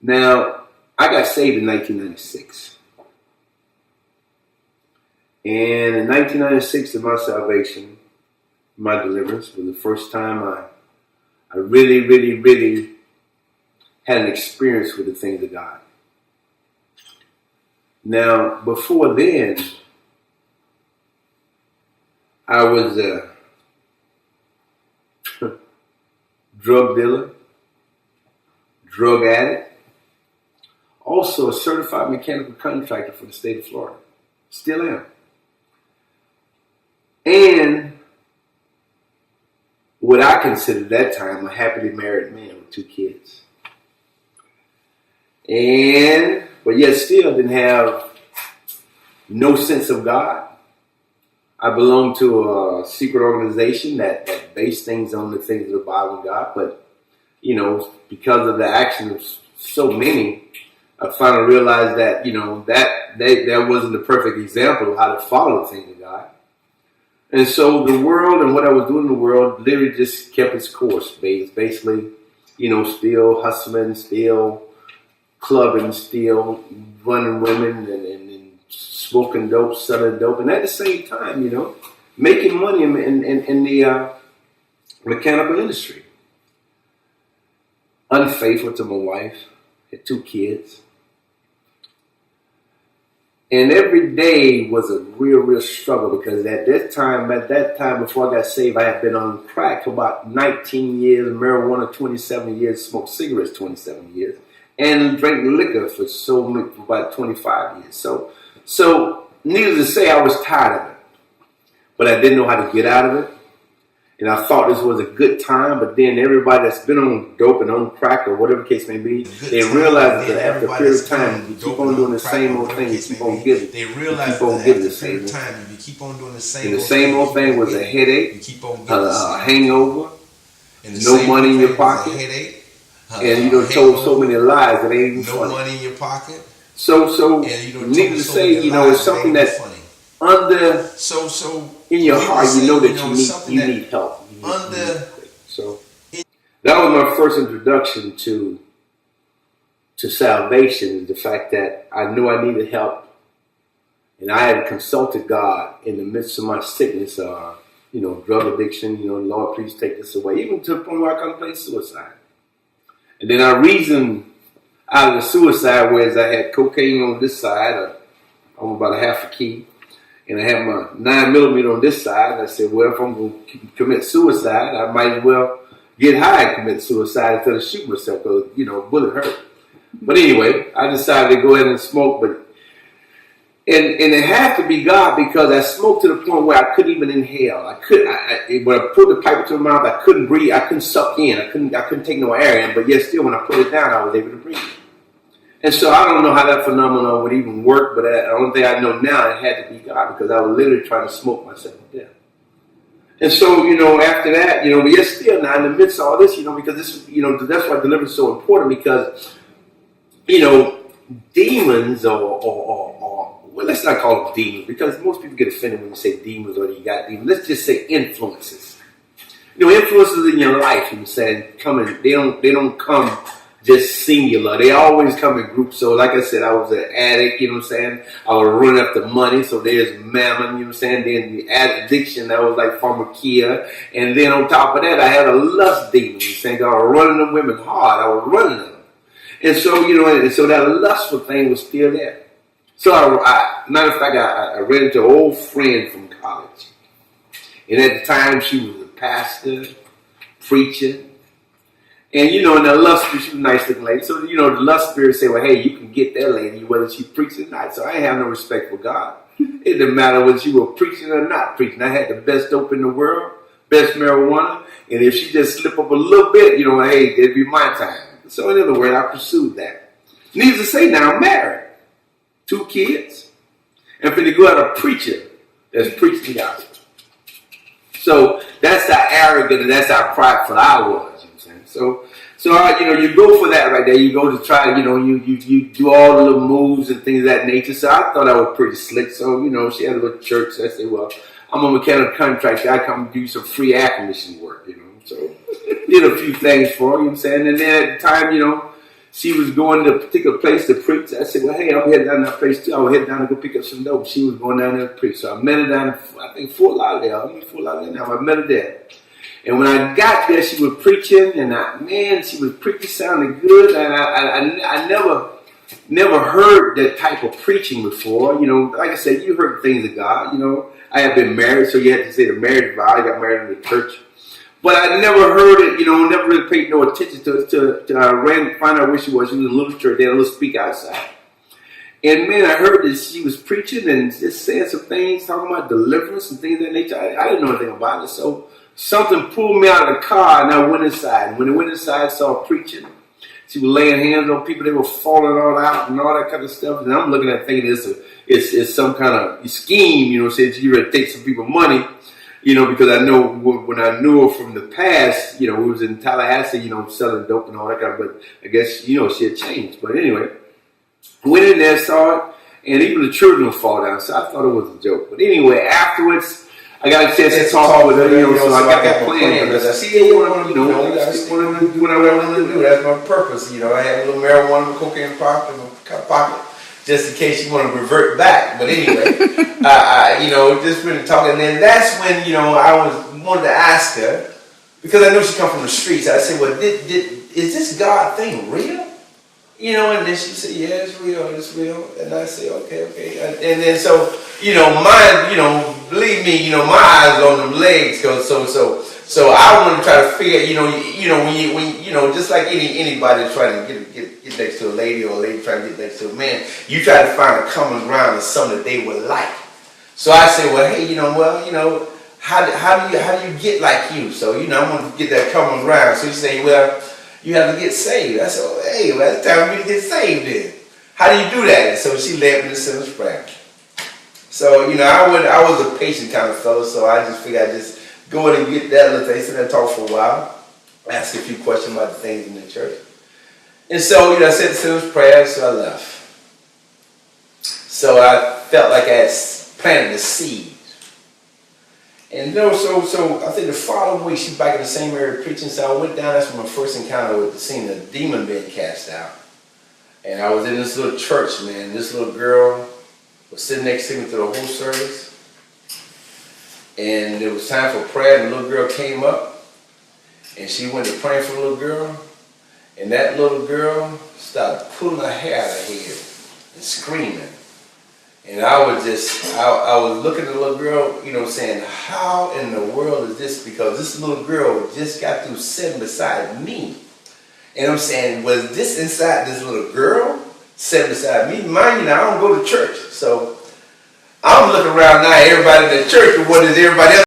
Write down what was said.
Now, I got saved in 1996. And in 1996, in my salvation, my deliverance was the first time I really had an experience with the things of God. Now, before then, I was a drug dealer, drug addict, also a certified mechanical contractor for the state of Florida. Still am. And what I considered that time a happily married man with 2 kids. But yet still didn't have no sense of God. I belonged to a secret organization that based things on the things of the Bible and God. But, because of the action of so many, I finally realized that, that wasn't the perfect example of how to follow the things of God. And so the world and what I was doing in the world literally just kept its course. Basically, still hustling, still clubbing, still running women and smoking dope, selling dope. And at the same time, making money in the mechanical industry. Unfaithful to my wife, had 2 kids. And every day was a real struggle because at that time before I got saved, I had been on crack for about 19 years, marijuana 27 years, smoked cigarettes 27 years, and drank liquor for about 25 years. So needless to say, I was tired of it, but I didn't know how to get out of it. And I thought this was a good time, but then everybody that's been on dope and on crack or whatever the case may be, they realize that after a period of time, you keep on doing the same old thing, you keep on giving. They realize that after a period of time, you keep on doing the same old thing. And the same old thing was a headache, a hangover, no money in your pocket, and told so many lies that ain't even funny. No money in your pocket. So needless to say, it's something that in your heart, that you need help. So that was my first introduction to salvation, the fact that I knew I needed help. And I had consulted God in the midst of my sickness, drug addiction, Lord, please take this away. Even to the point where I contemplated suicide. And then I reasoned out of the suicide, whereas I had cocaine on this side, I'm about a half a key. And I had my 9mm on this side. And I said, well, if I'm going to commit suicide, I might as well get high and commit suicide instead of shoot myself because, a bullet hurt. But anyway, I decided to go ahead and smoke. But and it had to be God because I smoked to the point where I couldn't even inhale. When I put the pipe into my mouth, I couldn't breathe. I couldn't suck in. I couldn't take no air in. But yet still, when I put it down, I was able to breathe. And so I don't know how that phenomenon would even work, but the only thing I know now, it had to be God because I was literally trying to smoke myself to death. And so, after that, but yet still now in the midst of all this, because this, that's why deliverance is so important because, demons or well, let's not call them demons because most people get offended when you say demons or you got demons. Let's just say influences. Influences in your life, they don't come just singular. They always come in groups. So like I said, I was an addict, I was running after money. So there's mammon, Then the addiction, that was like pharmakia. And then on top of that, I had a lust demon, I was running them women hard. I was running them. And so, and so that lustful thing was still there. So matter of fact, I ran into an old friend from college. And at the time, she was a pastor, preacher. And, in the lust spirit, she was a nice looking lady. So, the lust spirit said, well, hey, you can get that lady whether she preaches or not. So I didn't have no respect for God. It didn't matter whether she was preaching or not preaching. I had the best dope in the world, best marijuana. And if she just slip up a little bit, hey, it'd be my time. So in other words, I pursued that. Needless to say, now I'm married. 2 kids. And finna go out a preacher that's preaching the gospel. So that's how arrogant and that's how prideful I was. So you go for that right there. You go to try, you do all the little moves and things of that nature. So I thought I was pretty slick. So, she had a little church. So I said, well, I'm a mechanical contractor. I come do some free air conditioning work, So did a few things for her, And then at the time, she was going to a particular place to preach. I said, well, hey, I'm heading down to that place too. I was heading down to go pick up some dope. She was going down there to preach. So I met her down in, I think, Fort Lauderdale. I'm in Fort Lauderdale now. I met her there. And when I got there, she was preaching, and she was preaching, sounding good. And I never heard that type of preaching before. You know, like I said, you heard things of God. You know, I had been married, so you had to say the marriage vow. I got married in the church. But I never heard it, you know, never really paid no attention to it. I ran to find out where she was. She was in a little church. They had a little speak outside. And man, I heard that she was preaching and just saying some things, talking about deliverance and things of that nature. I didn't know anything about it. So something pulled me out of the car and I went inside. And when I went inside, I saw her preaching. She was laying hands on people. They were falling all out and all that kind of stuff. And I'm looking at it thinking it's some kind of scheme, you know, saying you ready to take some people money. You know, because I know when I knew her from the past, you know, we was in Tallahassee, you know, selling dope and all that kind of, but I guess, you know, she had changed. But anyway, went in there, saw it, and even the children would fall down, so I thought it was a joke. But anyway, afterwards, I got a chance to talk with her, you know, so I got that plan. Because I still want to, you know, I still want to do what I want to do. That's my purpose. You know, I had a little marijuana, cocaine pocket, just in case you want to revert back. But anyway, you know, just been talking. And then that's when, you know, I wanted to ask her, because I know she come from the streets. I said, well, is this God thing real? You know, and then she said, yeah, it's real. And I said, okay. And then so, you know, believe me, you know, my eyes on them legs go so I want to try to figure, you know, when you know, just like anybody trying to get next to a lady or a lady trying to get next to a man, you try to find a common ground of something that they would like. So I said, well, hey, you know, how do you get like you? So, you know, I want to get that common ground. So you say, well, you have to get saved. I said, well, hey, well, it's time for me to get saved then. How do you do that? And so she led me to sinner's prayer. So, you know, I was a patient kind of fellow, so I just figured I'd just go in and get that little thing, sit there and talk for a while, ask a few questions about the things in the church. And so, you know, I said the sinner's prayer, so I left. So I felt like I had planted a seed. And you know, so I think the following week, she's back in the same area preaching, so I went down. That's my first encounter with seeing the demon being cast out. And I was in this little church, man. This little girl was sitting next to me through the whole service. And it was time for prayer, and the little girl came up, and she went to praying for the little girl, and that little girl started pulling her hair out of her head and screaming. And I was looking at the little girl, you know, saying, how in the world is this? Because this little girl just got through sitting beside me. And I'm saying, was this inside this little girl sitting beside me? Mind you, now I don't go to church, so I'm looking around now, everybody in the church, but what is everybody else?